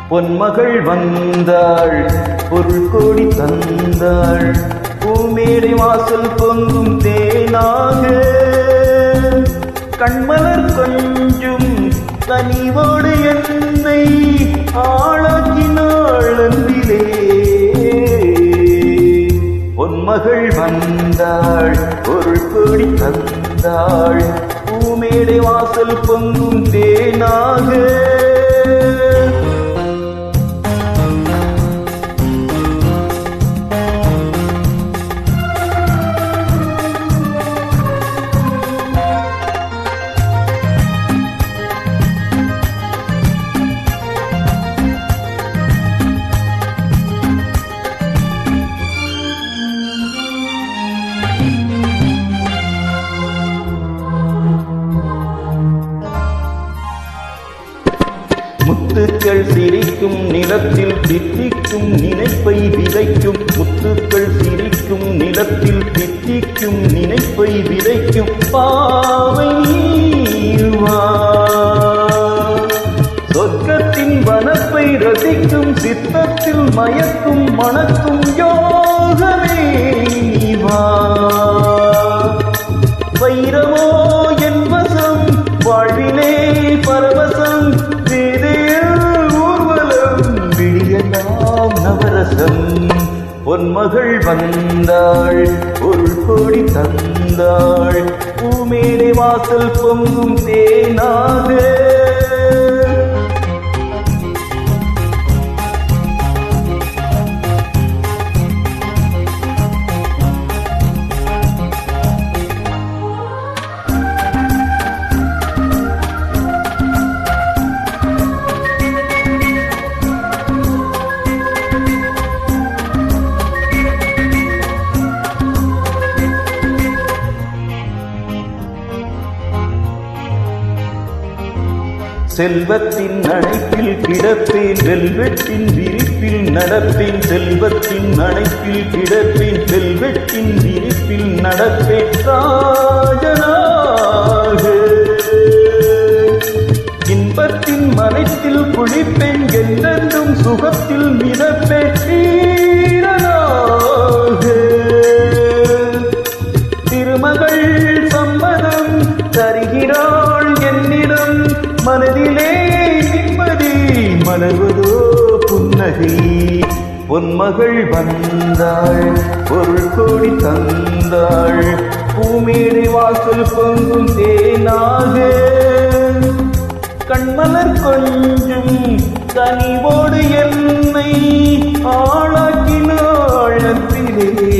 பொன்மகள் வந்தாள் பொருள் கோடி தந்தாள் பூமேடை வாசல் பொங்கும் தேனாக கண்மலர் கொஞ்சும் கனிவோடு என்னை ஆளாக்கினாள் அன்பிலே. பொன்மகள் வந்தாள் பொருள் கோடி தந்தாள் பூமேடை வாசல் பொங்கும் தேனாக முத்துக்கள் சிரிக்கும் நிலத்தில் தித்திக்கும் நினைப்பை விதைக்கும் முத்துக்கள் சிரிக்கும் நிலத்தில் தித்திக்கும் நினைப்பை விதைக்கும் பாவை சொர்க்கத்தின் வனப்பை ரசிக்கும் சித்தத்தில் மயக்கும் மணக்கும் யோகமே வா. வைரமோ என் வசம் வாழ்விலே பரவசம் நவரசம். பொன்மகள் வந்தாள் பொருள் கோடி தந்தாள் பூமேடை வாசல் பொங்கும் தேனாக செல்வத்தின் அணைப்பில் கிடப்பேன் வெல்வெட்டின் விரிப்பில் நடப்பேன் செல்வத்தின் அணைப்பில் கிடப்பேன் வெல்வெட்டின் விரிப்பில் நடப்பேன் ராஜனாக இன்பத்தின் மலைத்தில் குளிப்பேன் என்றென்றும் சுகத்தில் மிதப்பேன் வீரனாக. திருமகள் சம்மதம் தருகிறாள் என்னிடம் மனதிலே நிம்மதி மலர்வதோ புன்னகை. பொன்மகள் வந்தாள் பொருள் கோடி தந்தாள் பூமேடை வாசல் பொங்கும் தேனாக கண்மலர் கொஞ்சும் கனிவோடு என்னை ஆளாக்கினாள் அன்பிலே.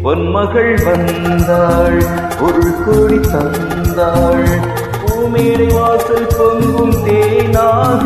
பொன்மகள் வந்தாள் பொருள் கோடி தந்தாள் பூமேடை வாசல் பொங்கும் தேனாக